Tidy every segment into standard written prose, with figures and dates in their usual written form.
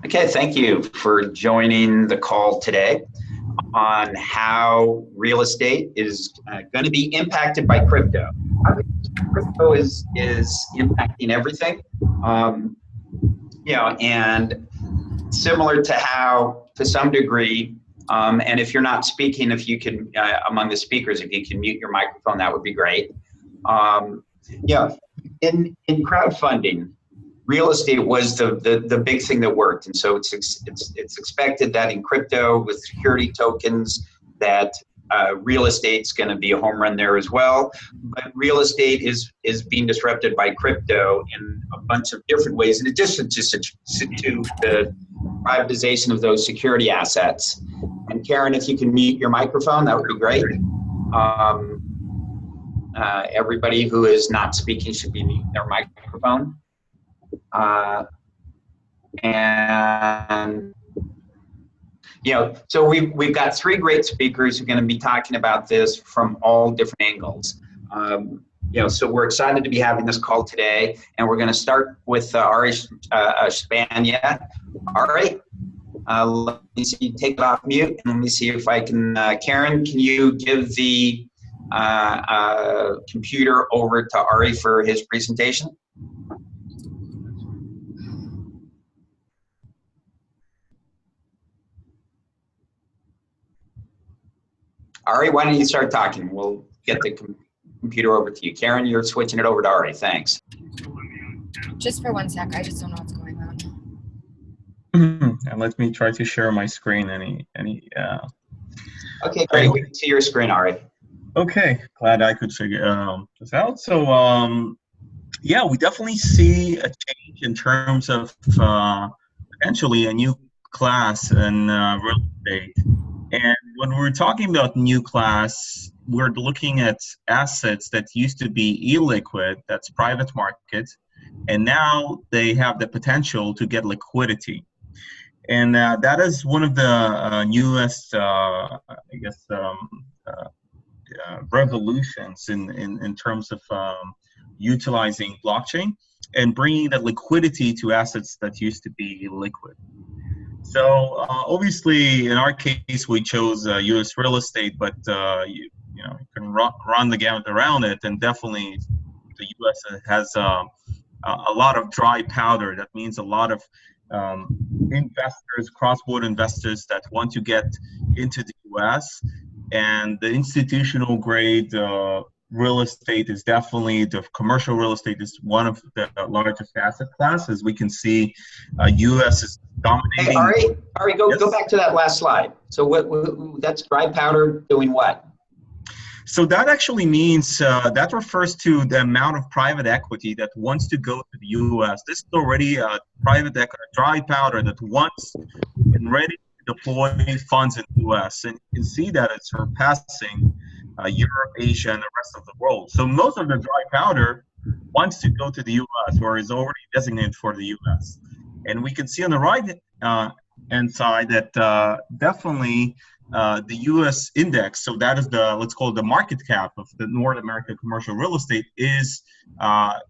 Okay, thank you for joining the call today on how real estate is going to be impacted by crypto. Obviously, crypto is impacting everything, um, and similar to how, to some degree, and if you're not speaking, if you can, among the speakers, if you can mute your microphone, that would be great. Um, yeah, in crowdfunding, real estate was the big thing that worked, and so it's expected that in crypto with security tokens that real estate's going to be a home run there as well. But real estate is being disrupted by crypto in a bunch of different ways, in addition to the privatization of those security assets. And Karen, if you can mute your microphone, that would be great. Everybody who is not speaking should be muting their microphone. And so we've got three great speakers who are going to be talking about this from all different angles. So we're excited to be having this call today, and we're going to start with Ari Spania. Ari, let me see you take it off mute, and let me see if I can. Karen, can you give the computer over to Ari for his presentation? Ari, why don't you start talking? We'll get the computer over to you. Karen, you're switching it over to Ari. Thanks. Just for 1 sec. I just don't know what's going on. And let me try to share my screen. Okay, great. We can see your screen, Ari. Okay, glad I could figure this out. So, yeah, we definitely see a change in terms of potentially a new class in real estate. And when we're talking about new class, we're looking at assets that used to be illiquid, that's private market, and now they have the potential to get liquidity. And that is one of the newest, revolutions in terms of utilizing blockchain and bringing that liquidity to assets that used to be illiquid. So obviously, in our case, we chose U.S. real estate, but you can run the gamut around it, and definitely the U.S. has a lot of dry powder. That means a lot of investors, cross-border investors that want to get into the U.S. And the institutional grade real estate is definitely, the commercial real estate is one of the largest asset classes. We can see U.S. is dominating. Hey, Ari, go back to that last slide. So that's dry powder doing what? So that actually means, that refers to the amount of private equity that wants to go to the U.S. This is already a private equity, dry powder that wants and ready to deploy funds in the U.S. And you can see that it's surpassing Europe, Asia, and the rest of the world. So most of the dry powder wants to go to the U.S. or is already designated for the U.S. And we can see on the right hand side that definitely the U.S. index, so that is the, let's call it the market cap of the North American commercial real estate, is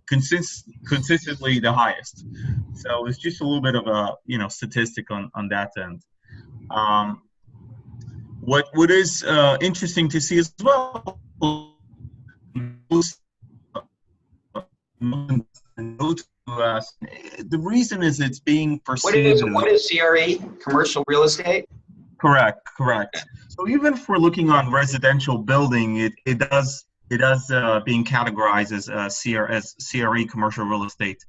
consistently the highest. So it's just a little bit of a statistic on that end. What is interesting to see as well, the reason is it's being perceived. What is CRE, commercial real estate? Correct. So even if we're looking on residential building, it does being categorized as CRE, commercial real estate.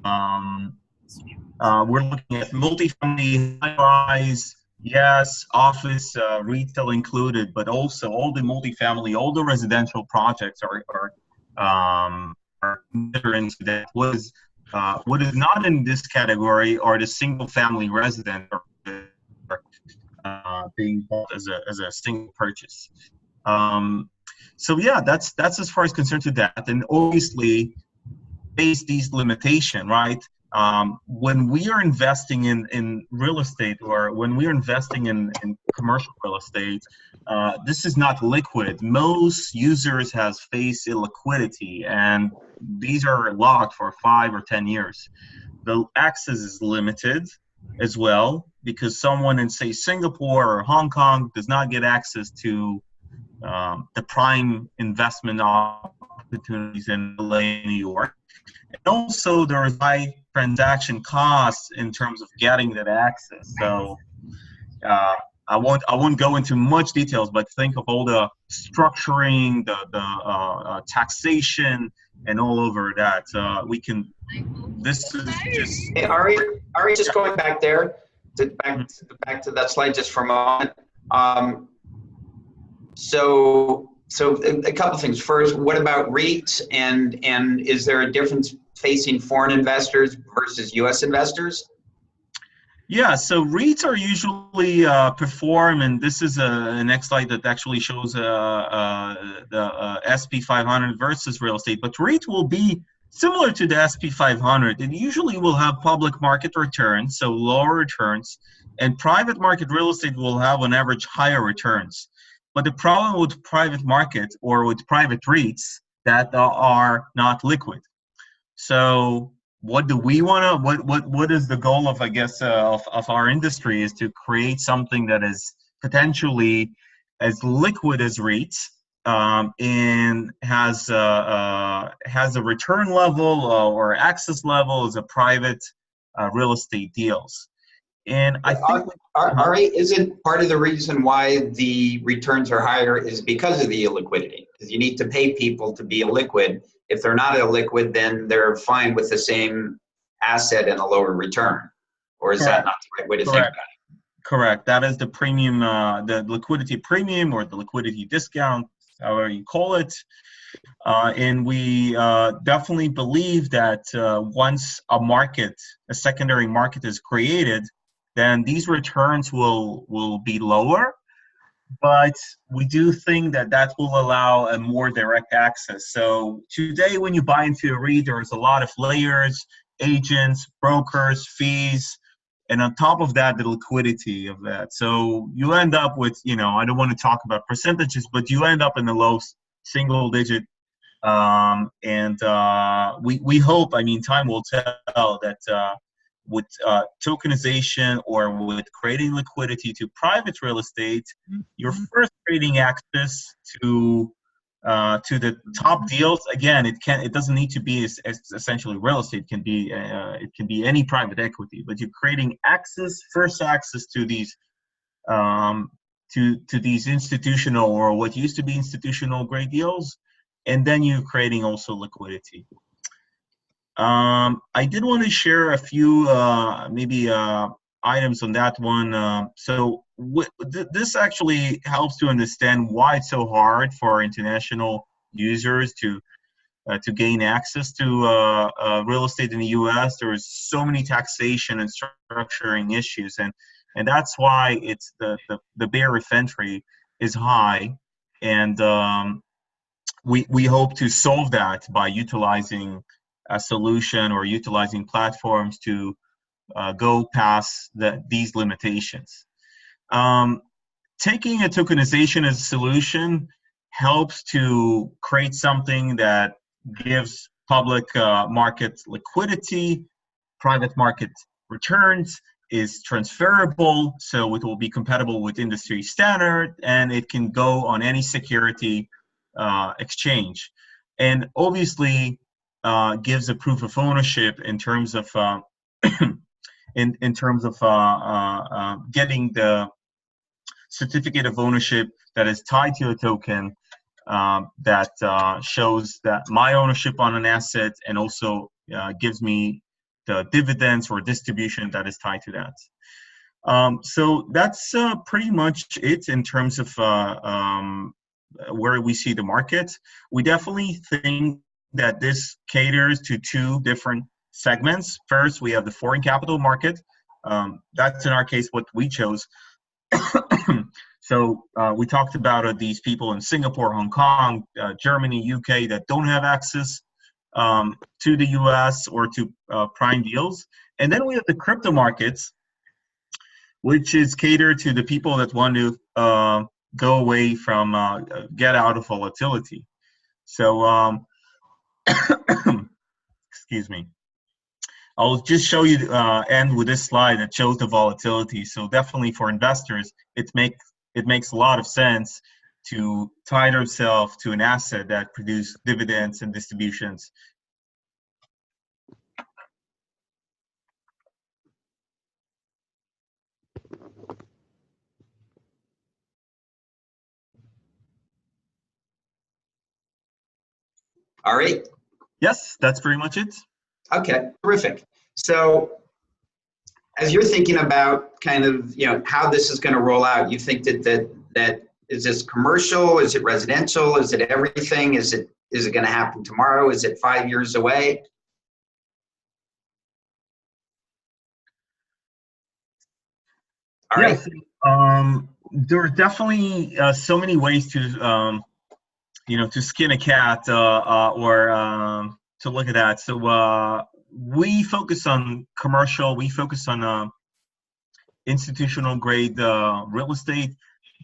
We're looking at multifamily, high-rise, yes, office, retail included, but also all the multifamily, all the residential projects are into that. What is not in this category are the single-family resident being bought as a single purchase. So yeah, that's as far as concerned to that. And obviously, face these limitations, right? When we are investing in real estate, or when we are investing in commercial real estate, this is not liquid. Most users has faced illiquidity, and these are locked for 5 or 10 years. The access is limited. as well, because someone in, say, Singapore or Hong Kong does not get access to the prime investment opportunities in LA and New York. And also, there is high transaction costs in terms of getting that access. So I won't go into much details, but think of all the structuring, the taxation, and all over that. We can. This is just. Hey, Ari, just going back there, back to that slide just for a moment. So a couple of things. First, what about REITs, and is there a difference facing foreign investors versus U.S. investors? Yeah, so REITs are usually perform, and this is a next slide that actually shows the SP 500 versus real estate. But REIT will be similar to the SP 500. It usually will have public market returns, so lower returns, and private market real estate will have on average higher returns. But the problem with private market or with private REITs that are not liquid. So what do we want to, what is the goal of, I guess, of our industry is to create something that is potentially as liquid as REITs, and has a return level or access level as a private real estate deals. And I think Ari, isn't part of the reason why the returns are higher is because of the illiquidity? Because you need to pay people to be illiquid. If they're not illiquid, then they're fine with the same asset and a lower return. Or is that not the right way to think about it? Correct. That is the premium, the liquidity premium or the liquidity discount, however you call it. And we definitely believe that once a secondary market is created, then these returns will be lower. But we do think that will allow a more direct access. So today, when you buy into a REIT, there's a lot of layers, agents, brokers, fees, and on top of that, the liquidity of that. So you end up with, I don't want to talk about percentages, but you end up in the low single digit. And we hope, time will tell that with tokenization or with creating liquidity to private real estate, you're first creating access to the top deals. Again, it doesn't need to be as essentially real estate. It can be any private equity, but you're creating first access to these to these institutional or what used to be institutional grade deals, and then you're creating also liquidity. I did want to share a few items on that one. So this actually helps to understand why it's so hard for international users to gain access to real estate in the U.S. There is so many taxation and structuring issues, and that's why it's the barrier of entry is high, and we hope to solve that by utilizing a solution or utilizing platforms to go past these limitations. Taking a tokenization as a solution helps to create something that gives public market liquidity, private market returns, is transferable, so it will be compatible with industry standard, and it can go on any security exchange. And obviously, gives a proof of ownership in terms of in terms of getting the certificate of ownership that is tied to a token that shows that my ownership on an asset, and also gives me the dividends or distribution that is tied to that. So that's pretty much it in terms of where we see the market. We definitely think that this caters to two different segments. First, we have the foreign capital market. That's in our case what we chose. So we talked about these people in Singapore, Hong Kong, Germany, UK that don't have access to the US or to prime deals. And then we have the crypto markets, which is catered to the people that want to go away from, get out of volatility. So, excuse me. I'll just show you, end with this slide that shows the volatility. So definitely for investors, it makes a lot of sense to tie themselves to an asset that produces dividends and distributions. All right. Yes, that's pretty much it. Okay, terrific. So as you're thinking about kind of, how this is going to roll out, you think that is this commercial? Is it residential? Is it everything? Is it going to happen tomorrow? Is it 5 years away? All right. Yes, there are definitely so many ways to to skin a cat or to look at that. So we focus on commercial. We focus on institutional grade real estate.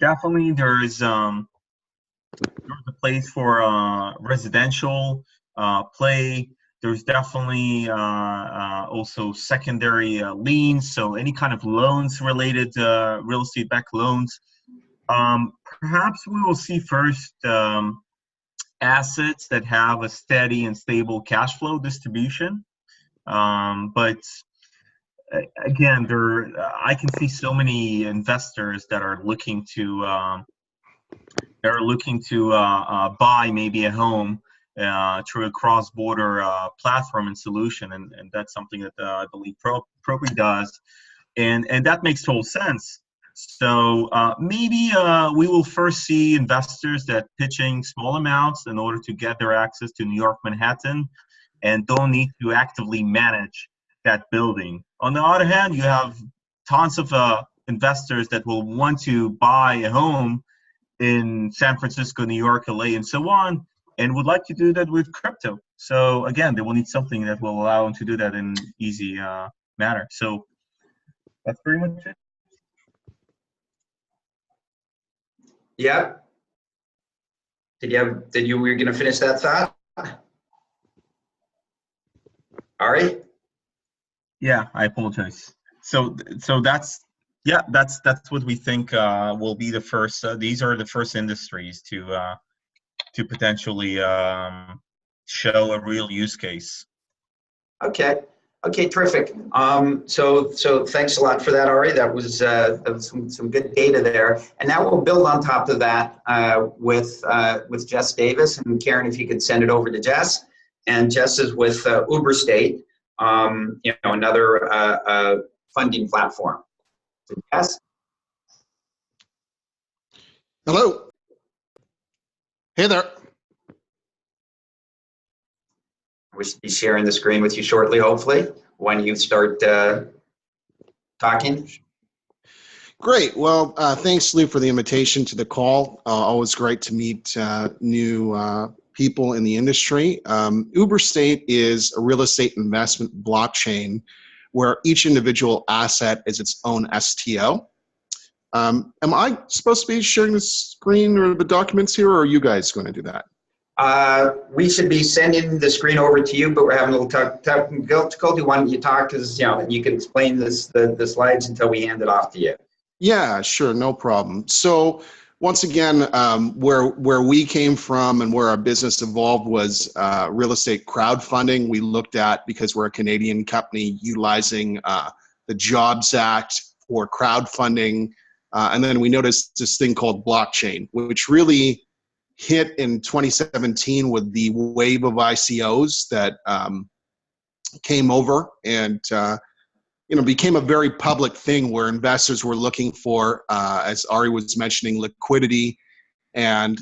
Definitely, there's a place for residential play. There's definitely also secondary liens, so any kind of loans related real estate backed loans. Perhaps we will see first assets that have a steady and stable cash flow distribution. But again, I can see so many investors that are looking to buy maybe a home through a cross-border platform and solution, and that's something that I believe Propri does, and that makes total sense. So maybe we will first see investors that pitching small amounts in order to get their access to New York Manhattan and don't need to actively manage that building. On the other hand, you have tons of investors that will want to buy a home in San Francisco, New York, LA, and so on, and would like to do that with crypto. So again, they will need something that will allow them to do that in an easy manner. So that's pretty much it. Yeah. Were you going to finish that thought? Ari? Yeah, I apologize. So that's what we think will be the first. These are the first industries to potentially show a real use case. Okay. Okay, terrific. So thanks a lot for that, Ari. That was some good data there. And now we'll build on top of that with Jess Davis. And Karen, if you could send it over to Jess. And Jess is with Uberstate, another funding platform. So Jess? Hello. Hey there. We should be sharing the screen with you shortly, hopefully, when you start talking. Great. Well, thanks, Lou, for the invitation to the call. Always great to meet new people in the industry. Uberstate is a real estate investment blockchain where each individual asset is its own STO. Am I supposed to be sharing the screen or the documents here, or are you guys going to do that? We should be sending the screen over to you, but we're having a little difficulty. Why don't you talk, because you can explain the slides until we hand it off to you. Yeah, sure, no problem. So once again, where we came from and where our business evolved was real estate crowdfunding. We looked at, because we're a Canadian company, utilizing the Jobs Act for crowdfunding, and then we noticed this thing called blockchain, which really hit in 2017 with the wave of ICOs that came over and became a very public thing where investors were looking for, as Ari was mentioning, liquidity and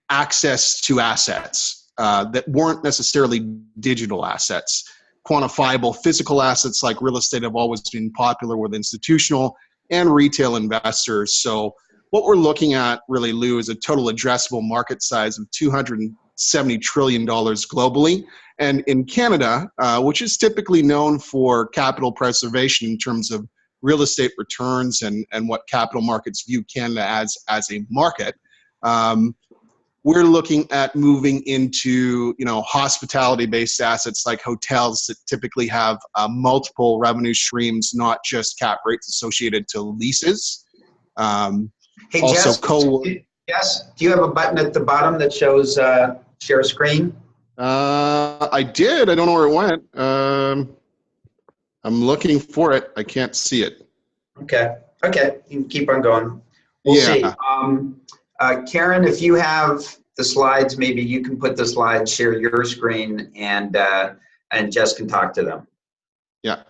access to assets that weren't necessarily digital assets. Quantifiable physical assets like real estate have always been popular with institutional and retail investors. So what we're looking at, really, Lou, is a total addressable market size of $270 trillion globally. And in Canada, which is typically known for capital preservation in terms of real estate returns and what capital markets view Canada as a market, we're looking at moving into, hospitality-based assets like hotels that typically have multiple revenue streams, not just cap rates associated to leases. Hey, Also, Jess, do you have a button at the bottom that shows share screen? I did. I don't know where it went. I'm looking for it. I can't see it. Okay. You can keep on going. We'll see. Karen, if you have the slides, maybe you can put the slides, share your screen, and Jess can talk to them. Yeah.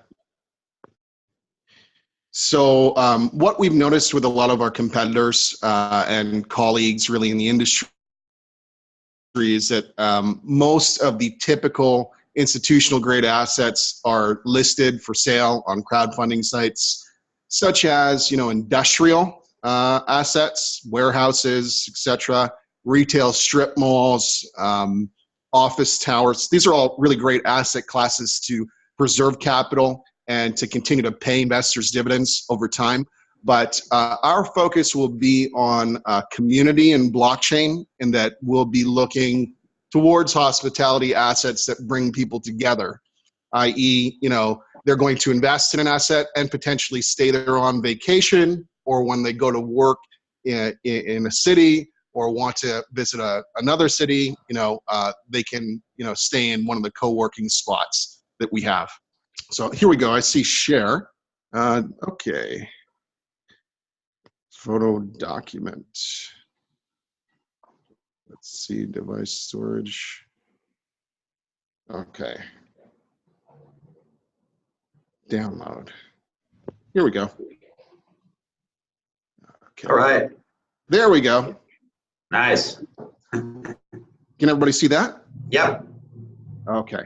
So what we've noticed with a lot of our competitors and colleagues really in the industry is that most of the typical institutional grade assets are listed for sale on crowdfunding sites, such as, industrial assets, warehouses, etc., retail strip malls, office towers. These are all really great asset classes to preserve capital and to continue to pay investors dividends over time. But our focus will be on community and blockchain, in that we'll be looking towards hospitality assets that bring people together, i.e., they're going to invest in an asset and potentially stay there on vacation, or when they go to work in a city or want to visit another city, they can, stay in one of the co-working spots that we have. So here we go. I see share. Okay. Photo document. Let's see, device storage. Okay. Download. Here we go. Okay. All right. There we go. Nice. Can everybody see that? Yep. Okay.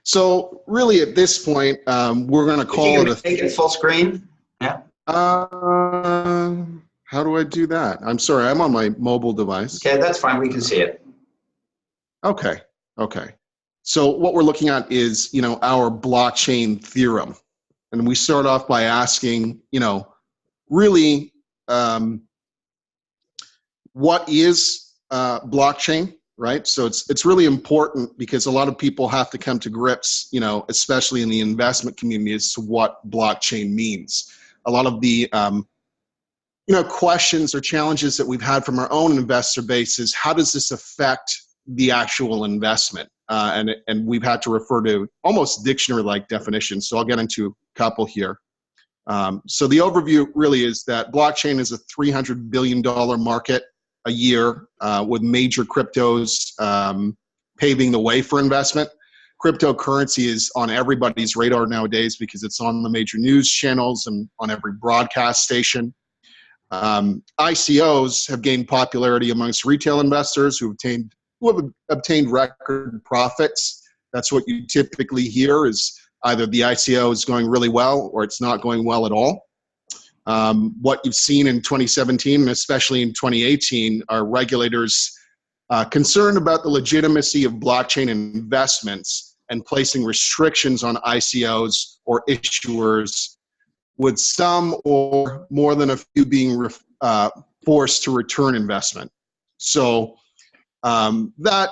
So really at this point, we're going to call it a... Make it full screen? Yeah. How do I do that? I'm sorry, I'm on my mobile device. Okay, that's fine. We can see it. Okay. So what we're looking at is, our blockchain theorem. And we start off by asking, really, what is blockchain, right? So it's really important, because a lot of people have to come to grips, especially in the investment community, as to what blockchain means. A lot of the questions or challenges that we've had from our own investor base is, how does this affect the actual investment? And we've had to refer to almost dictionary-like definitions. So I'll get into a couple here. So the overview really is that blockchain is a $300 billion market a year, with major cryptos paving the way for investment. Cryptocurrency is on everybody's radar nowadays, because it's on the major news channels and on every broadcast station. ICOs have gained popularity amongst retail investors who have obtained record profits. That's what you typically hear, is either the ICO is going really well or it's not going well at all. What you've seen in 2017, and especially in 2018, are regulators concerned about the legitimacy of blockchain investments and placing restrictions on ICOs or issuers, with some or more than a few being forced to return investment. So that,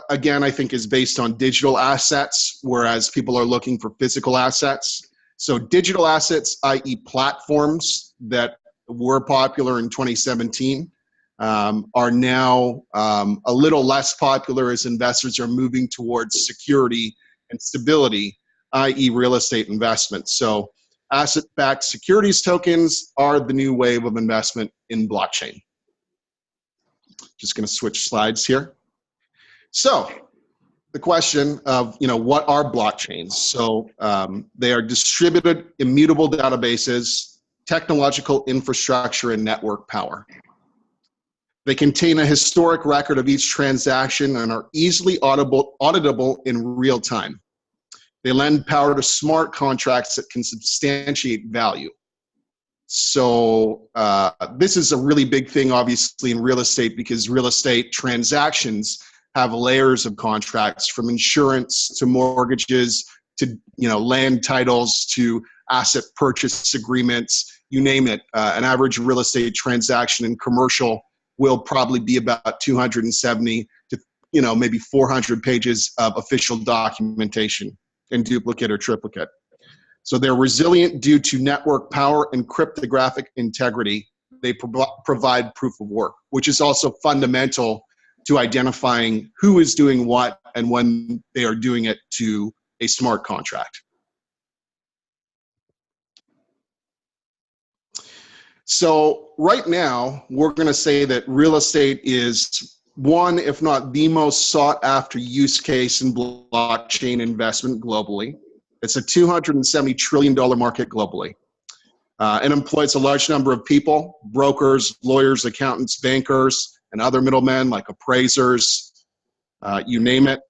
again, I think is based on digital assets, whereas people are looking for physical assets. So digital assets, i.e. platforms that were popular in 2017, are now a little less popular, as investors are moving towards security and stability, i.e. real estate investments. So asset-backed securities tokens are the new wave of investment in blockchain. Just going to switch slides here. So the question of, what are blockchains? So they are distributed, immutable databases, technological infrastructure, and network power. They contain a historic record of each transaction and are easily auditable in real time. They lend power to smart contracts that can substantiate value. So this is a really big thing, obviously, in real estate, because real estate transactions have layers of contracts, from insurance to mortgages to land titles to asset purchase agreements, you name it. An average real estate transaction in commercial will probably be about 270 to, you know, maybe 400 pages of official documentation in duplicate or triplicate. So they're resilient due to network power and cryptographic integrity. They provide proof of work, which is also fundamental to identifying who is doing what and when they are doing it to a smart contract. So right now, we're going to say that real estate is one, if not the most sought after use case in blockchain investment globally. It's a $270 trillion market globally. It employs a large number of people, brokers, lawyers, accountants, bankers, and other middlemen like appraisers, you name it.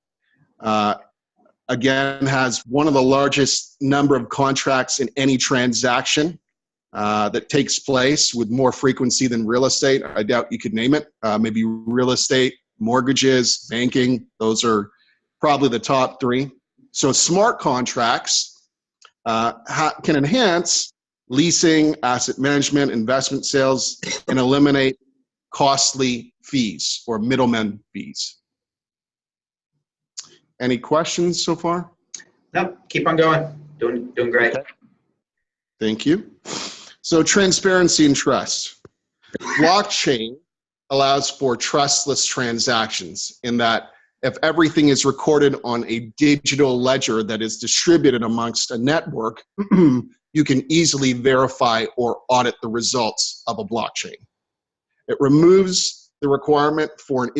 Again, has one of the largest number of contracts in any transaction that takes place with more frequency than real estate. I doubt you could name it. Maybe real estate, mortgages, banking, those are probably the top three. So smart contracts can enhance leasing, asset management, investment sales, and eliminate costly fees or middlemen fees. Any questions so far? No, keep on going. Doing great. Okay. Thank you. So transparency and trust. Blockchain allows for trustless transactions in that if everything is recorded on a digital ledger that is distributed amongst a network, you can easily verify or audit the results of a blockchain. It removes the requirement for an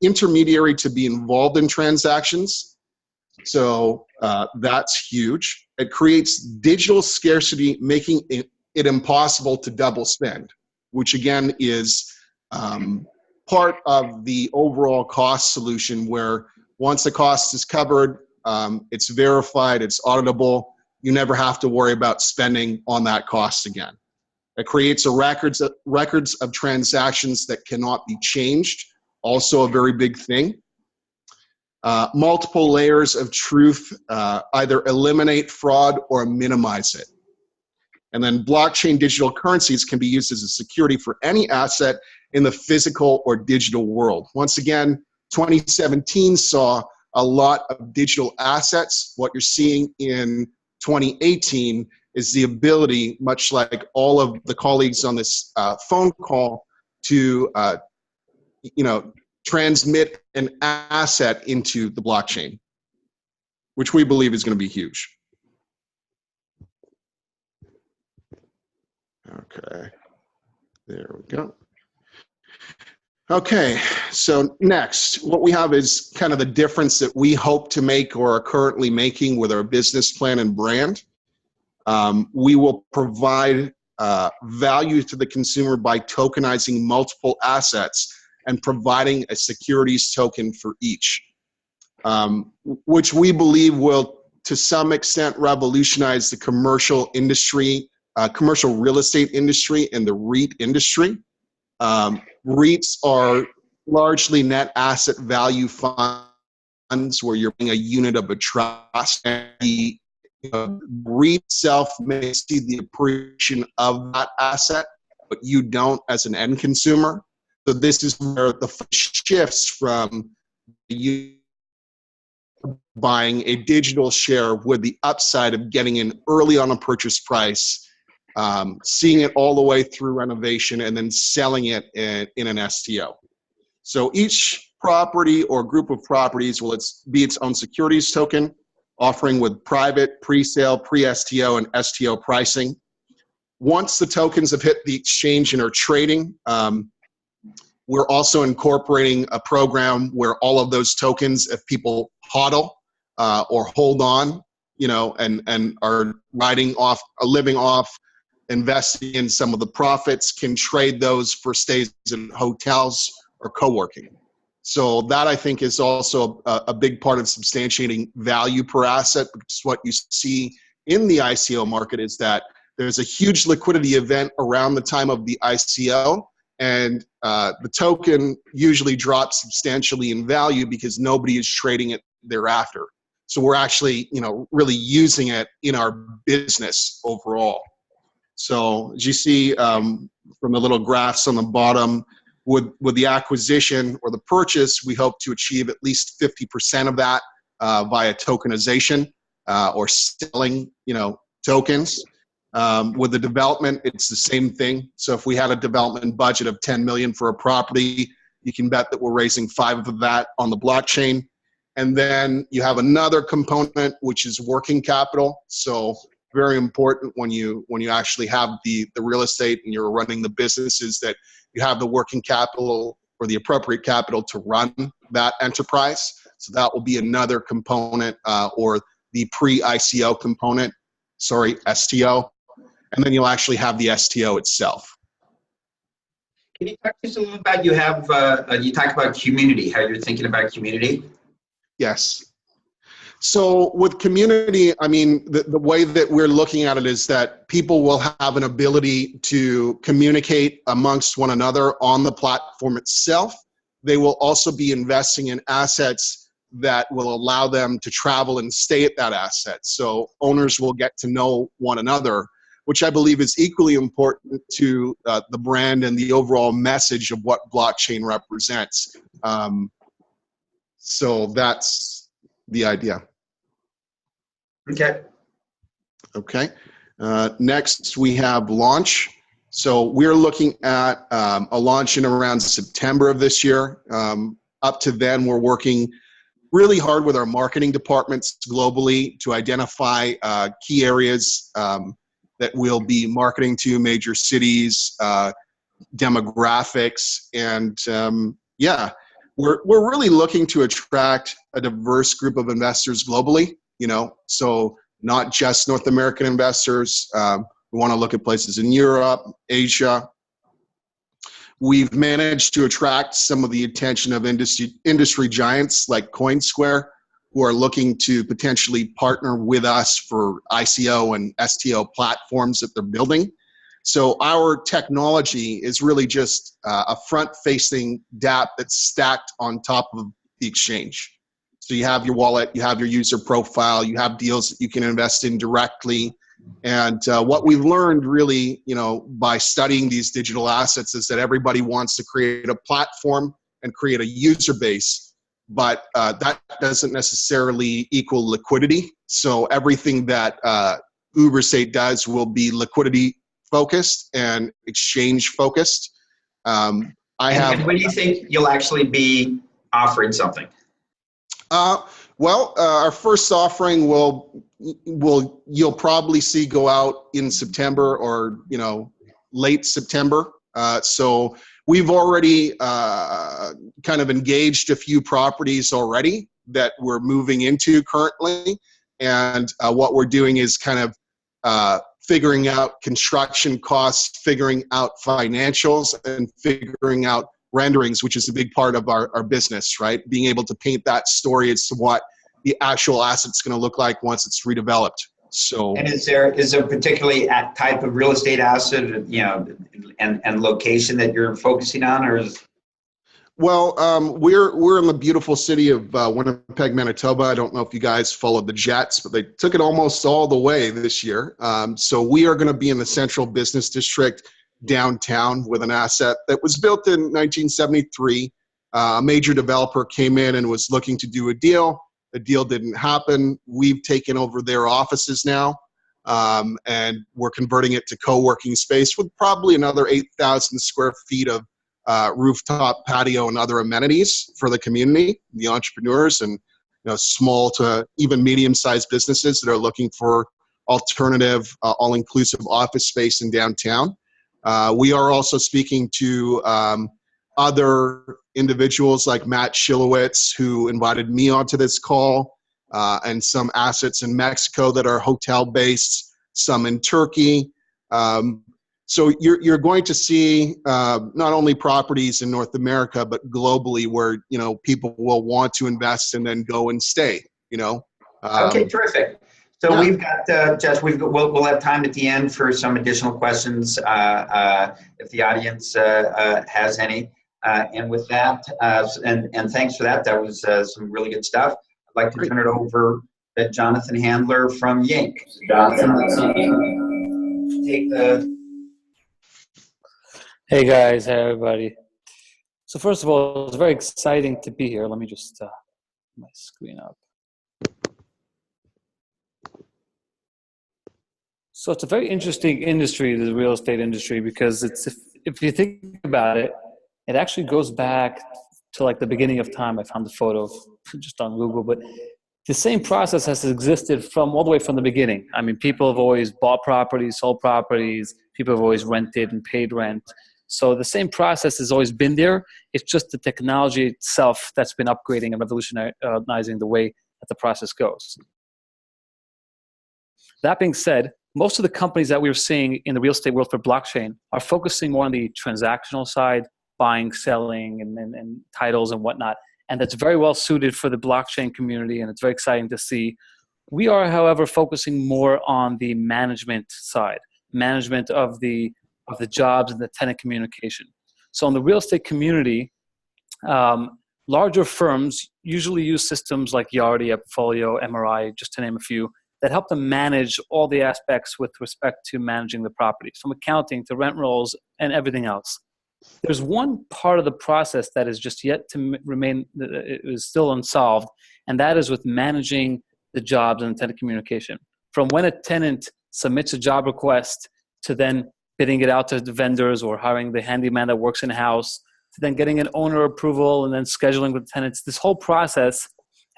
intermediary to be involved in transactions. So that's huge. It creates digital scarcity, making it impossible to double spend, which again is part of the overall cost solution where once the cost is covered, it's verified, it's auditable, you never have to worry about spending on that cost again. It creates a records of transactions that cannot be changed, also a very big thing. Multiple layers of truth either eliminate fraud or minimize it. And then blockchain digital currencies can be used as a security for any asset in the physical or digital world. Once again, 2017 saw a lot of digital assets. What you're seeing in 2018 is the ability, much like all of the colleagues on this phone call, to transmit an asset into the blockchain, which we believe is going to be huge. Okay, there we go. Okay, so next, what we have is kind of the difference that we hope to make or are currently making with our business plan and brand. We will provide value to the consumer by tokenizing multiple assets and providing a securities token for each, which we believe will, to some extent, revolutionize the commercial industry, commercial real estate industry and the REIT industry. REITs are largely net asset value funds where you're paying a unit of a trust. And the REIT itself may see the appreciation of that asset, but you don't as an end consumer. So this is where the shifts from you buying a digital share with the upside of getting in early on a purchase price, seeing it all the way through renovation, and then selling it in an STO. So each property or group of properties will be its own securities token, offering with private, pre-sale, pre-STO, and STO pricing. Once the tokens have hit the exchange and are trading, we're also incorporating a program where all of those tokens, if people hodl or hold on, and are living off, investing in some of the profits, can trade those for stays in hotels or co-working. So that, I think, is also a big part of substantiating value per asset, because what you see in the ICO market is that there's a huge liquidity event around the time of the ICO, and the token usually drops substantially in value because nobody is trading it thereafter. So we're actually, really using it in our business overall. So as you see from the little graphs on the bottom, With the acquisition or the purchase, we hope to achieve at least 50% of that via tokenization or selling, tokens. With the development, it's the same thing. So if we had a development budget of 10 million for a property, you can bet that we're raising 5 of that on the blockchain. And then you have another component, which is working capital. So very important when you actually have the real estate and you're running the businesses, that you have the working capital or the appropriate capital to run that enterprise. So that will be another component, or the pre-ICO component, STO. And then you'll actually have the STO itself. Can you talk just a little about, you talk about community, how you're thinking about community? Yes. So with community, I mean, the way that we're looking at it is that people will have an ability to communicate amongst one another on the platform itself. They will also be investing in assets that will allow them to travel and stay at that asset. So owners will get to know one another, which I believe is equally important to the brand and the overall message of what blockchain represents. So that's the idea. Okay. Okay. Next, we have launch. So we're looking at a launch in around September of this year. Up to then, we're working really hard with our marketing departments globally to identify key areas that we'll be marketing to, major cities, demographics, and yeah, we're really looking to attract a diverse group of investors globally. So not just North American investors. We want to look at places in Europe, Asia. We've managed to attract some of the attention of industry giants like CoinSquare, who are looking to potentially partner with us for ICO and STO platforms that they're building. So our technology is really just a front-facing dApp that's stacked on top of the exchange. So you have your wallet, you have your user profile, you have deals that you can invest in directly. And what we've learned really, by studying these digital assets is that everybody wants to create a platform and create a user base, but that doesn't necessarily equal liquidity. So everything that Uberstate does will be liquidity focused and exchange focused. And when do you think you'll actually be offering something? Well, our first offering you'll probably see go out in September or late September. So we've already kind of engaged a few properties already that we're moving into currently, and what we're doing is kind of figuring out construction costs, figuring out financials, and figuring out renderings, which is a big part of our business, right? Being able to paint that story as to what the actual asset's going to look like once it's redeveloped. So, and is there particularly a type of real estate asset, and location that you're focusing on, or is? Well, we're in the beautiful city of Winnipeg, Manitoba. I don't know if you guys followed the Jets, but they took it almost all the way this year. So we are going to be in the central business district downtown with an asset that was built in 1973. A major developer came in and was looking to do a deal. The deal didn't happen. We've taken over their offices now, and we're converting it to co-working space with probably another 8,000 square feet of rooftop patio and other amenities for the community, the entrepreneurs, and small to even medium-sized businesses that are looking for alternative, all-inclusive office space in downtown. We are also speaking to other individuals like Matt Shilowitz, who invited me onto this call, and some assets in Mexico that are hotel-based, some in Turkey. So you're going to see not only properties in North America, but globally where, people will want to invest and then go and stay, Okay, terrific. So yeah. We've got, Jess, we'll have time at the end for some additional questions if the audience has any. And with that, and thanks for that. That was some really good stuff. I'd like to turn it over to Jonathan Handler from Yink. Jonathan, take the... Hey guys, hey everybody. So first of all, it's very exciting to be here. Let me just put my screen up. So it's a very interesting industry, the real estate industry, because if you think about it, it actually goes back to like the beginning of time. I found the photo just on Google, but the same process has existed from all the way from the beginning. I mean, people have always bought properties, sold properties, people have always rented and paid rent. So the same process has always been there. It's just the technology itself that's been upgrading and revolutionizing the way that the process goes. That being said, most of the companies that we're seeing in the real estate world for blockchain are focusing more on the transactional side, buying, selling, and titles and whatnot. And that's very well suited for the blockchain community, and it's very exciting to see. We are, however, focusing more on the management side, management of the jobs and the tenant communication. So in the real estate community, larger firms usually use systems like Yardi, Appfolio, MRI, just to name a few, that help them manage all the aspects with respect to managing the properties, from accounting to rent rolls and everything else. There's one part of the process that is just yet to remain, is still unsolved, and that is with managing the jobs and the tenant communication. From when a tenant submits a job request to then bidding it out to the vendors or hiring the handyman that works in-house, to then getting an owner approval and then scheduling with tenants, this whole process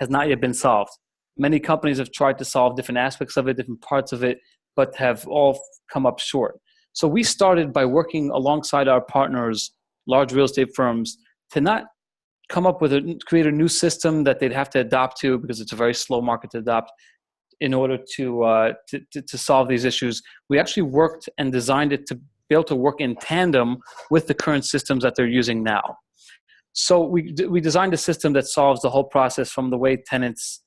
has not yet been solved. Many companies have tried to solve different aspects of it, different parts of it, but have all come up short. So we started by working alongside our partners, large real estate firms, to not come up with create a new system that they'd have to adopt to, because it's a very slow market to adopt, in order to solve these issues. We actually worked and designed it to be able to work in tandem with the current systems that they're using now. So we designed a system that solves the whole process, from the way tenants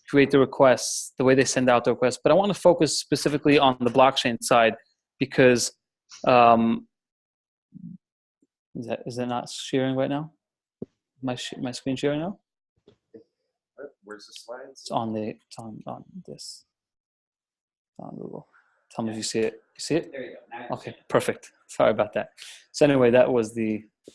create the requests, the way they send out the requests. But I want to focus specifically on the blockchain side, because is that not sharing right now? My screen sharing now? Where's the slides? It's on this. It's on Google. Tell me if you see it. You see it? There you go. Okay, perfect. Sorry about that. So anyway, that was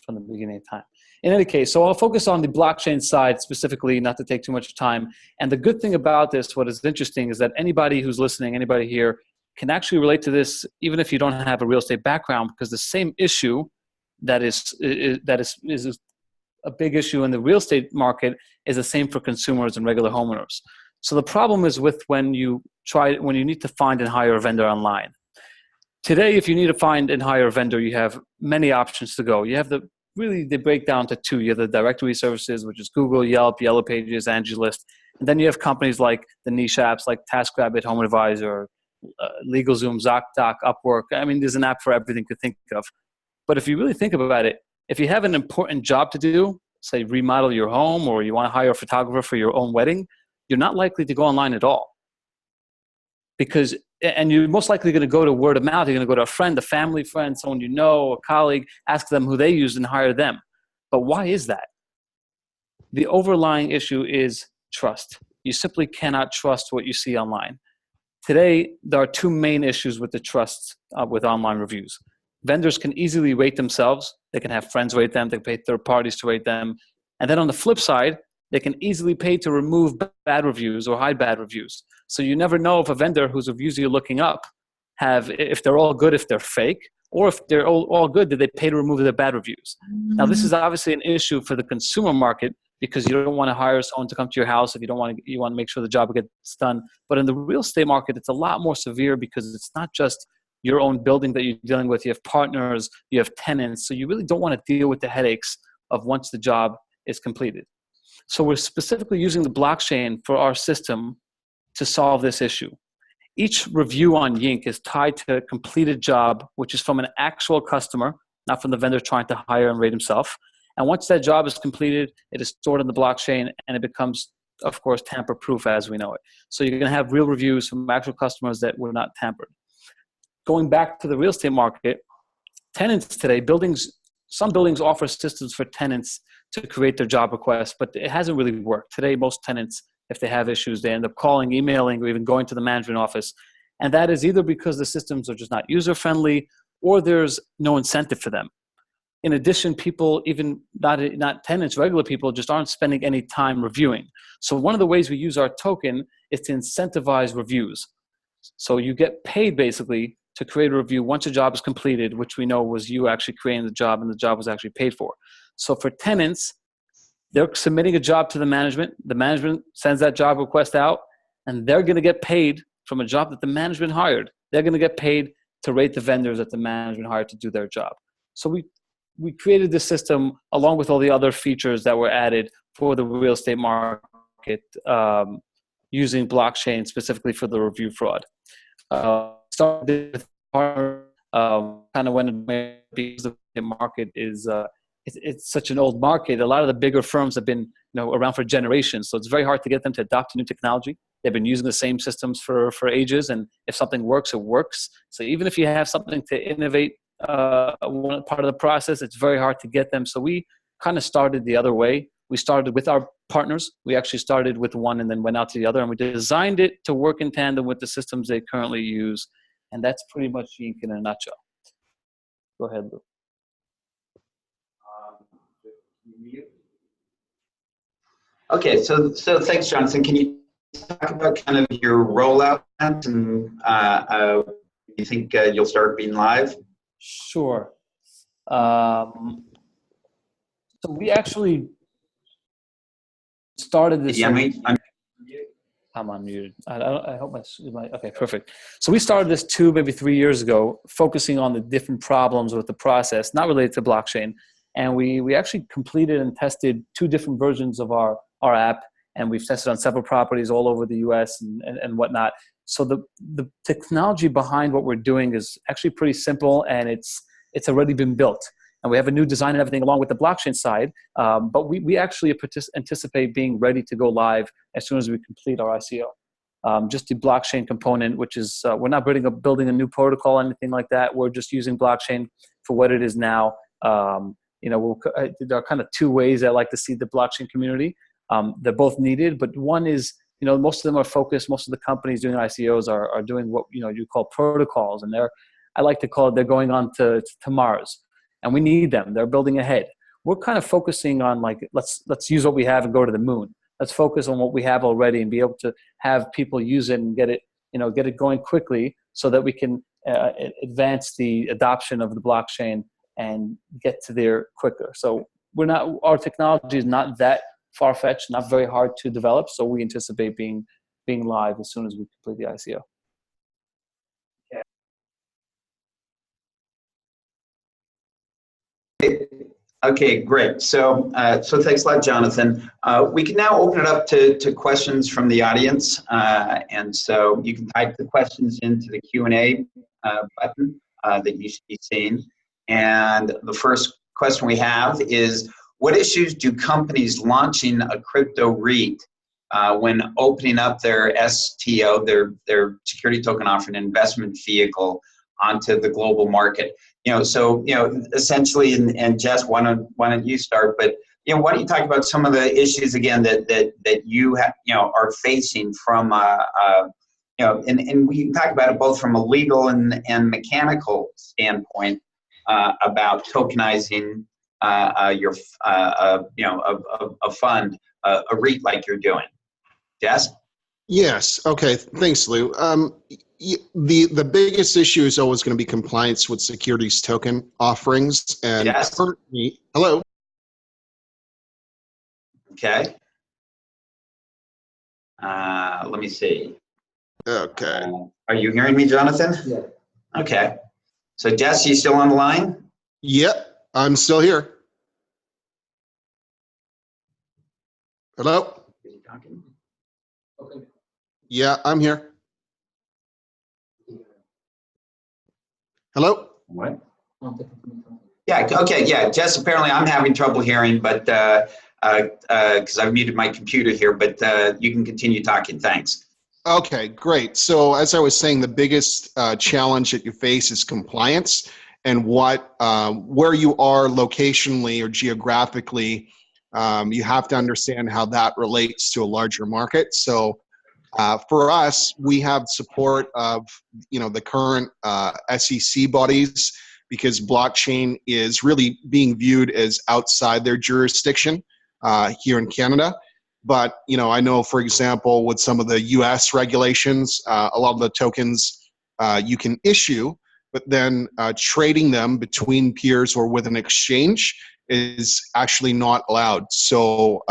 from the beginning of time. In any case, so I'll focus on the blockchain side specifically, not to take too much time. And the good thing about this, what is interesting, is that anybody who's listening, anybody here, can actually relate to this, even if you don't have a real estate background, because the same issue that is a big issue in the real estate market is the same for consumers and regular homeowners. So the problem is with when you need to find and hire a vendor online. Today, if you need to find and hire a vendor, you have many options to go. You have they break down to two. You have the directory services, which is Google, Yelp, Yellow Pages, Angie's List. And then you have companies like the niche apps like TaskRabbit, Home Advisor, LegalZoom, ZocDoc, Upwork. I mean, there's an app for everything to think of. But if you really think about it, if you have an important job to do, say remodel your home, or you want to hire a photographer for your own wedding, you're not likely to go online at all. And you're most likely going to go to word of mouth. You're going to go to a friend, a family friend, someone you know, a colleague, ask them who they use and hire them. But why is that? The overlying issue is trust. You simply cannot trust what you see online. Today, there are two main issues with the trust with online reviews. Vendors can easily rate themselves. They can have friends rate them. They can pay third parties to rate them. And then on the flip side, they can easily pay to remove bad reviews or hide bad reviews. So you never know if a vendor whose reviews you're looking up if they're all good, if they're fake, or if they're all good, did they pay to remove their bad reviews? Now, this is obviously an issue for the consumer market, because you don't want to hire someone to come to your house if you want to make sure the job gets done. But in the real estate market, it's a lot more severe, because it's not just your own building that you're dealing with. You have partners, you have tenants, so you really don't want to deal with the headaches of once the job is completed. So we're specifically using the blockchain for our system to solve this issue. Each review on Yink is tied to a completed job, which is from an actual customer, not from the vendor trying to hire and rate himself. And once that job is completed, it is stored in the blockchain, and it becomes, of course, tamper-proof as we know it. So you're going to have real reviews from actual customers that were not tampered. Going back to the real estate market, tenants today, some buildings offer systems for tenants to create their job requests, but it hasn't really worked. Today, most tenants, if they have issues, they end up calling, emailing, or even going to the management office. And that is either because the systems are just not user-friendly, or there's no incentive for them. in addition, people, even not tenants, regular people, just aren't spending any time reviewing. So one of the ways we use our token is to incentivize reviews. So you get paid basically to create a review once a job is completed, which we know was you actually creating the job and the job was actually paid for. So for tenants, they're submitting a job to the management sends that job request out, and they're going to get paid from a job that the management hired. They're going to get paid to rate the vendors that the management hired to do their job. So we created this system along with all the other features that were added for the real estate market, using blockchain specifically for the review fraud. Started with kind of when because the market is it's such an old market. A lot of the bigger firms have been around for generations, so it's very hard to get them to adopt new technology. They've been using the same systems for ages, and if something works, it works. So even if you have something to innovate one part of the process, it's very hard to get them. So we kind of started the other way. We started with our partners. We actually started with one and then went out to the other, and we designed it to work in tandem with the systems they currently use. And that's pretty much Ink in a nutshell. Go ahead, Lou. Okay, so thanks, Jonathan. Can you talk about kind of your rollout and you think you'll start being live? Sure. So we actually started this. Yeah, I'm unmuted. I hope my okay, perfect. So we started this maybe 3 years ago, focusing on the different problems with the process, not related to blockchain. And we actually completed and tested 2 different versions of our app, and we've tested on several properties all over the US and whatnot. So the technology behind what we're doing is actually pretty simple, and it's already been built. And we have a new design and everything along with the blockchain side, but we actually anticipate being ready to go live as soon as we complete our ICO. Just the blockchain component, which is, we're not building a new protocol or anything like that. We're just using blockchain for what it is now. There are kind of 2 ways I like to see the blockchain community. They're both needed, but one is, most of them are focused, most of the companies doing ICOs are doing what, you call protocols. And I like to call it, they're going on to Mars. And we need them. They're building ahead. We're kind of focusing on let's use what we have and go to the moon. Let's focus on what we have already and be able to have people use it and get it going quickly so that we can advance the adoption of the blockchain and get to there quicker. So our technology is not that far-fetched, not very hard to develop. So we anticipate being live as soon as we complete the ICO. Okay, great. So thanks a lot, Jonathan. We can now open it up to questions from the audience. And so you can type the questions into the Q&A button that you should be seeing. And the first question we have is, what issues do companies launching a crypto REIT when opening up their STO, their security token offering investment vehicle, onto the global market? Essentially, and Jess, why don't you start? But why don't you talk about some of the issues again that you are facing from and we can talk about it both from a legal and mechanical standpoint about tokenizing your a fund, a REIT like you're doing. Jess? Yes. Okay. Thanks, Lou. The biggest issue is always going to be compliance with securities token offerings. And yes. Currently, hello. Okay. Let me see. Okay. Are you hearing me, Jonathan? Yeah. Okay. So Jess, you still on the line? Yep, I'm still here. Hello? Is he talking? Okay. Yeah, I'm here. Hello? What? Yeah, okay, yeah. Jess, apparently I'm having trouble hearing, but because I've muted my computer here, but you can continue talking. Thanks. Okay, great. So as I was saying, the biggest challenge that you face is compliance, and where you are locationally or geographically, you have to understand how that relates to a larger market. So for us, we have support of the current SEC bodies because blockchain is really being viewed as outside their jurisdiction here in Canada. But, you know, I know, for example, with some of the US regulations, a lot of the tokens you can issue, but then trading them between peers or with an exchange is actually not allowed. So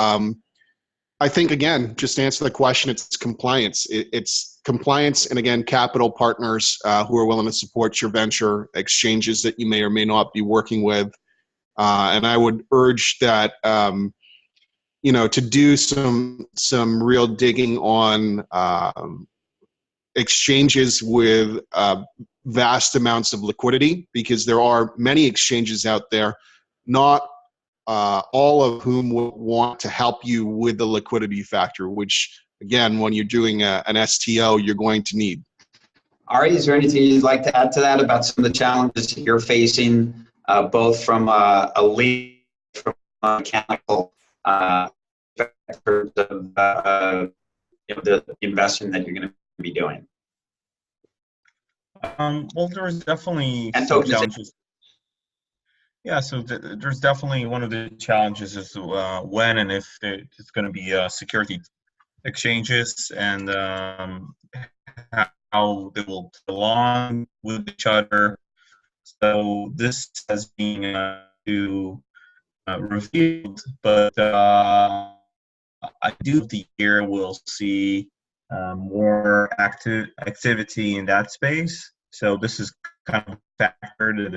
I think, again, just to answer the question, it's compliance. It's compliance, and again, capital partners who are willing to support your venture, exchanges that you may or may not be working with. And I would urge that, you know, to do some real digging on exchanges with vast amounts of liquidity, because there are many exchanges out there, not all of whom will want to help you with the liquidity factor, which, again, when you're doing an STO, you're going to need. Ari, is there anything you'd like to add to that about some of the challenges you're facing, both from a legal, from a mechanical, perspective of you know, the investment that you're going to be doing? Well, there's definitely And some tokenization. challenges. Yeah, so there's definitely one of the challenges is when and if it's going to be security exchanges, and how they will get along with each other. So this has been revealed, but I do think the year we'll see more activity in that space. So this is kind of a factor that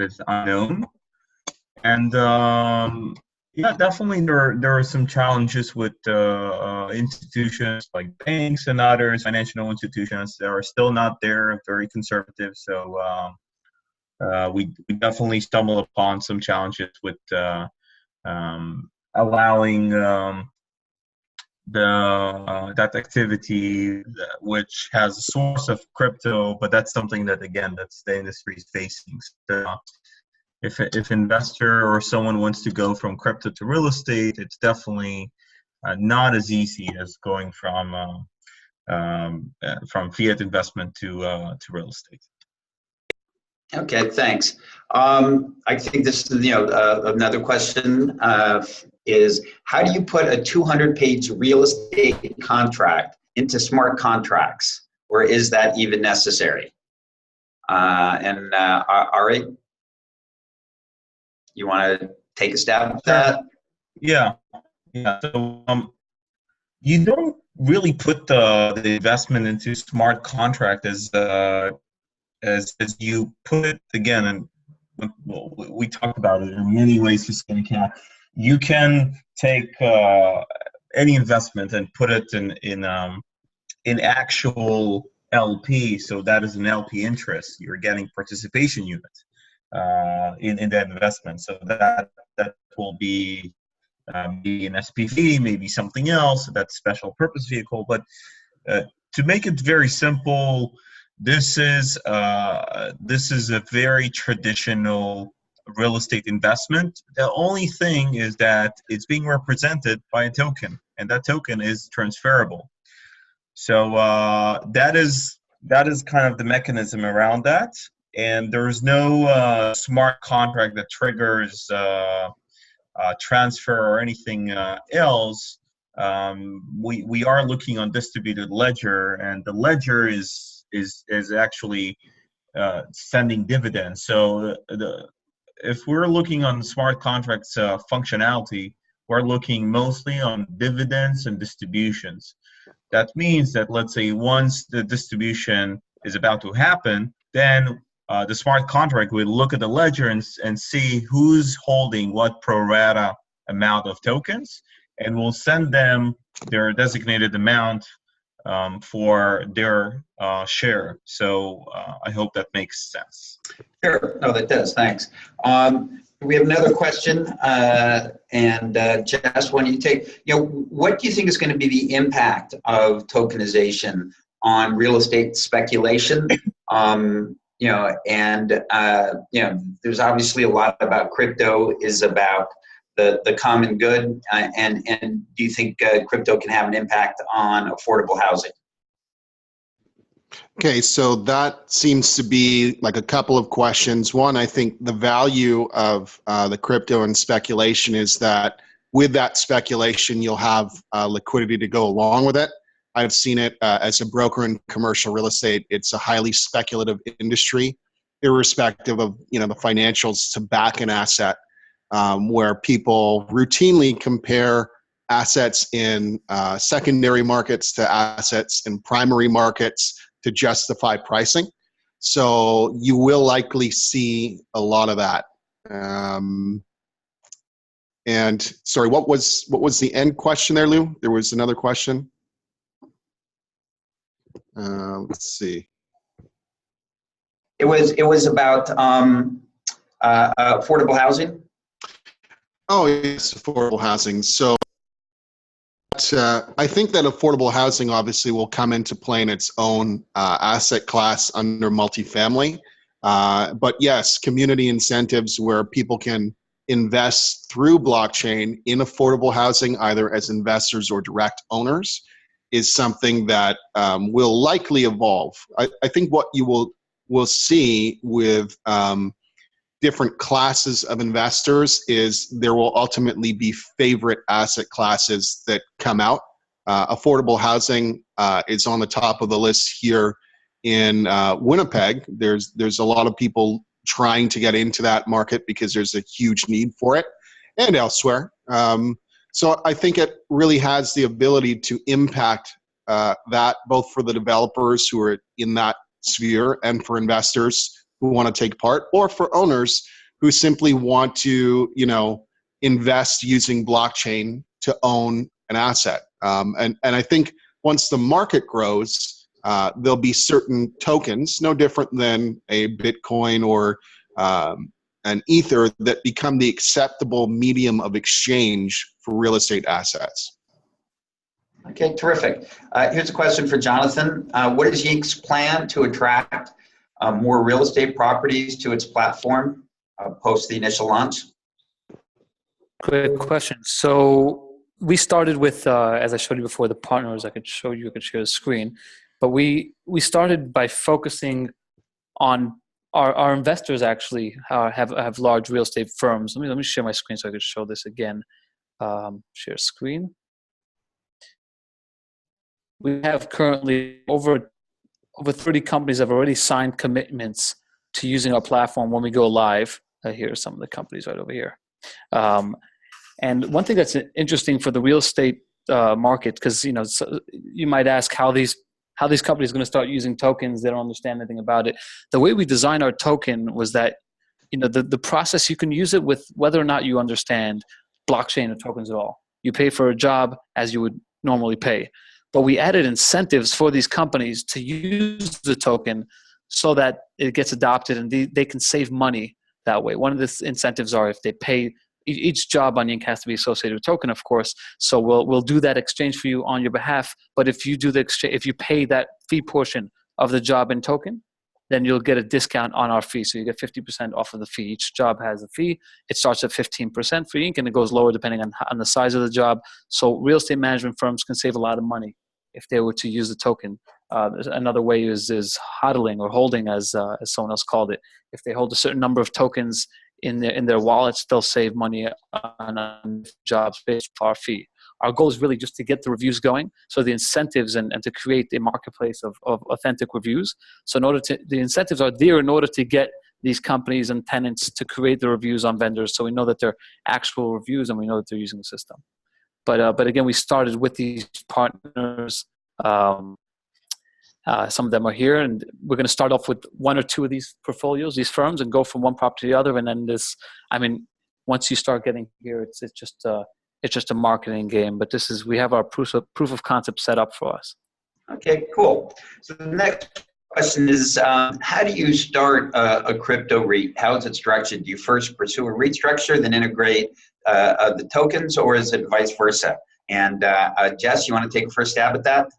is unknown, and yeah, definitely there are some challenges with institutions like banks and others, financial institutions that are still not there, very conservative. So we definitely stumble upon some challenges with allowing that activity, which has a source of crypto, but that's something that, again, that's the industry is facing. So if investor or someone wants to go from crypto to real estate, it's definitely not as easy as going from fiat investment to real estate. Okay, thanks. I think this is, another question is, how do you put a 200-page real estate contract into smart contracts, or is that even necessary? Ari, you want to take a stab at that? Yeah. So you don't really put the investment into smart contract as you put it, again, and we talked about it in many ways to skin a cat. You can take any investment and put it in actual LP. So that is an LP interest. You're getting participation units in that investment. So that will be maybe an SPV, maybe something else. That's special purpose vehicle. But to make it very simple, this is a very traditional real estate investment. The only thing is that it's being represented by a token, and that token is transferable. So that is kind of the mechanism around that, and there is no smart contract that triggers transfer or anything else. We are looking on distributed ledger, and the ledger is actually sending dividends. So if we're looking on smart contracts functionality, we're looking mostly on dividends and distributions. That means that, let's say, once the distribution is about to happen, then the smart contract will look at the ledger and see who's holding what pro rata amount of tokens, and will send them their designated amount for their share. So I hope that makes sense. Sure. No, that does. Thanks. We have another question, and Jess, when you take, what do you think is going to be the impact of tokenization on real estate speculation? There's obviously a lot about crypto is about the common good, and do you think crypto can have an impact on affordable housing? Okay, so that seems to be like a couple of questions. One, I think the value of the crypto and speculation is that with that speculation, you'll have liquidity to go along with it. I've seen it as a broker in commercial real estate. It's a highly speculative industry, irrespective of the financials to back an asset, where people routinely compare assets in secondary markets to assets in primary markets to justify pricing. So you will likely see a lot of that. And sorry, what was the end question there, Lou? There was another question. Let's see. It was about affordable housing. Oh, yes, affordable housing. So I think that affordable housing obviously will come into play in its own asset class under multifamily. But yes, community incentives where people can invest through blockchain in affordable housing, either as investors or direct owners, is something that will likely evolve. I think what you will see with different classes of investors is there will ultimately be favorite asset classes that come out. Affordable housing is on the top of the list here in Winnipeg. There's a lot of people trying to get into that market because there's a huge need for it, and elsewhere. So I think it really has the ability to impact that both for the developers who are in that sphere and for investors who want to take part, or for owners who simply want to, invest using blockchain to own an asset. And I think once the market grows, there'll be certain tokens, no different than a Bitcoin or an Ether, that become the acceptable medium of exchange for real estate assets. Okay, terrific. Here's a question for Jonathan. What is Yink's plan to attract more real estate properties to its platform post the initial launch? Great question. So we started with, as I showed you before, the partners. I could share the screen, but we started by focusing on our investors. Actually, have large real estate firms. Let me share my screen so I could show this again. Share screen. We have currently over 30 companies have already signed commitments to using our platform when we go live. Here are some of the companies right over here. And one thing that's interesting for the real estate market, because you might ask how these companies are going to start using tokens. They don't understand anything about it. The way we designed our token was that the process, you can use it with whether or not you understand blockchain or tokens at all. You pay for a job as you would normally pay. But we added incentives for these companies to use the token so that it gets adopted and they can save money that way. One of the incentives are if they pay, each job on Yink has to be associated with token, of course. So we'll do that exchange for you on your behalf. But if you do the exchange, if you pay that fee portion of the job in token, then you'll get a discount on our fee. So you get 50% off of the fee. Each job has a fee. It starts at 15% for Yink, and it goes lower depending on the size of the job. So real estate management firms can save a lot of money if they were to use the token. Another way is hodling or holding, as someone else called it. If they hold a certain number of tokens in their wallets, they'll save money on jobs based on our fee. Our goal is really just to get the reviews going, so the incentives and to create a marketplace of authentic reviews. So the incentives are there in order to get these companies and tenants to create the reviews on vendors, so we know that they're actual reviews and we know that they're using the system. But again, we started with these partners. Some of them are here, and we're going to start off with one or two of these portfolios, these firms, and go from one property to the other. And then once you start getting here, it's just a marketing game. But we have our proof of concept set up for us. Okay, cool. So the next question is, how do you start a crypto REIT? How is it structured? Do you first pursue a REIT structure, then integrate the tokens, or is it vice versa? And Jess, you want to take a first stab at that?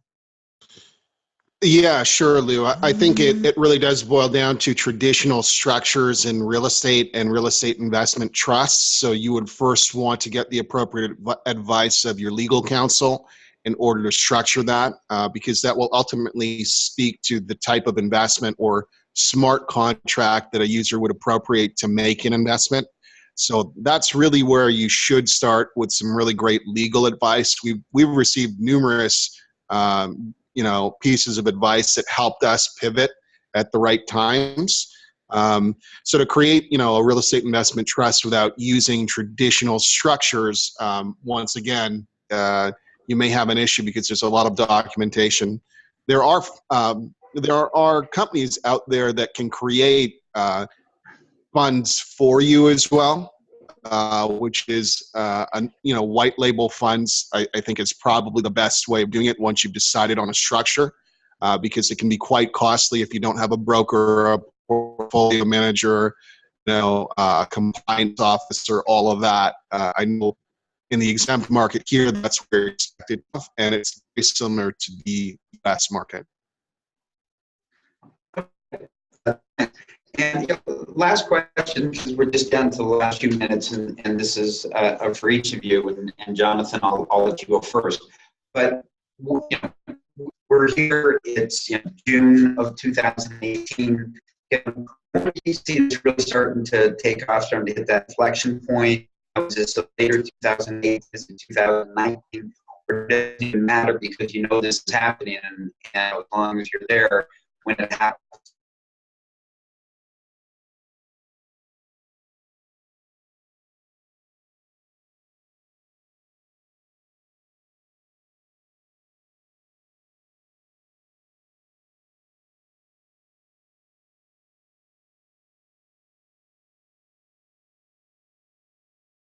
Yeah, sure, Lou. I think it really does boil down to traditional structures in real estate and real estate investment trusts. So you would first want to get the appropriate advice of your legal counsel in order to structure that, because that will ultimately speak to the type of investment or smart contract that a user would appropriate to make an investment. So that's really where you should start with some really great legal advice. We've received numerous pieces of advice that helped us pivot at the right times. So to create a real estate investment trust without using traditional structures, once again, you may have an issue because there's a lot of documentation. There are companies out there that can create funds for you as well, which is white label funds. I think is probably the best way of doing it once you've decided on a structure, because it can be quite costly if you don't have a broker or a portfolio manager, a compliance officer, all of that. I know in the exempt market here, that's where it's expected, and it's very similar to the US market. And last question, because we're just down to the last few minutes, and this is for each of you, and Jonathan, I'll let you go first. But we're here, it's June of 2018. When do you see this really starting to take off, starting to hit that inflection point? Was this later 2008, is it 2019? Or does it even matter because this is happening, and as long as you're there when it happens?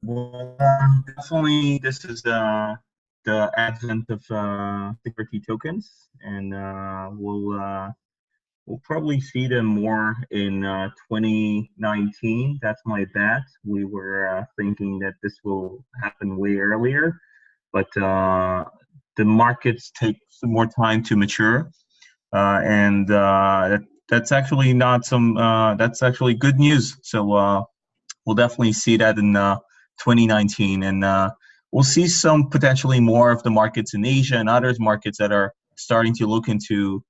Well, definitely, this is the advent of security tokens, and we'll probably see them more in 2019. That's my bet. We were thinking that this will happen way earlier, but the markets take some more time to mature, and that's actually not some. That's actually good news. So we'll definitely see that in 2019, and we'll see some potentially more of the markets in Asia and other markets that are starting to look into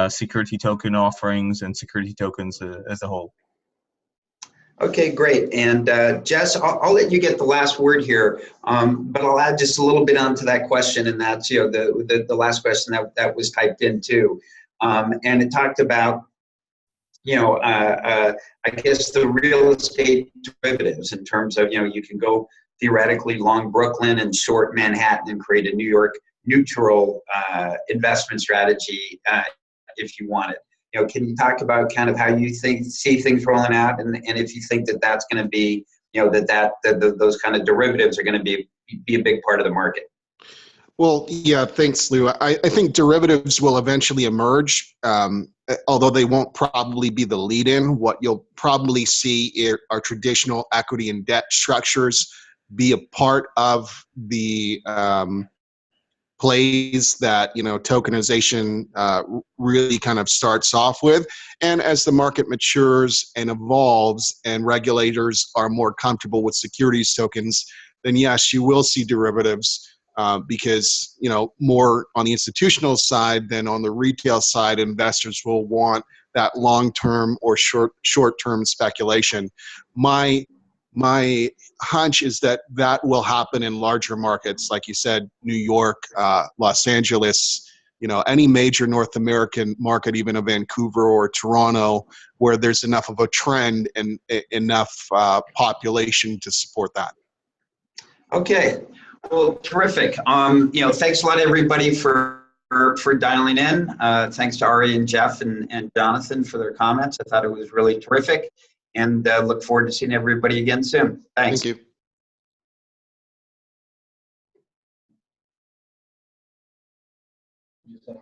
security token offerings and security tokens as a whole. Okay, great. And Jess, I'll let you get the last word here, but I'll add just a little bit onto that question, and that's the last question that was typed in too, and it talked about I guess the real estate derivatives in terms of, you can go theoretically long Brooklyn and short Manhattan and create a New York neutral investment strategy if you wanted. Can you talk about kind of how you see things rolling out, and if you think that that's going to be, those kind of derivatives are going to be a big part of the market? Well, yeah, thanks, Lou. I think derivatives will eventually emerge, although they won't probably be the lead-in. What you'll probably see are traditional equity and debt structures be a part of the plays that tokenization really kind of starts off with. And as the market matures and evolves and regulators are more comfortable with securities tokens, then yes, you will see derivatives. Because more on the institutional side than on the retail side, investors will want that long-term or short-term speculation. My hunch is that will happen in larger markets, like you said, New York, Los Angeles, any major North American market, even a Vancouver or Toronto, where there's enough of a trend and enough population to support that. Okay. Well, terrific. Thanks a lot, everybody, for dialing in. Thanks to Ari and Jeff and Jonathan for their comments. I thought it was really terrific, and look forward to seeing everybody again soon. Thanks. Thank you.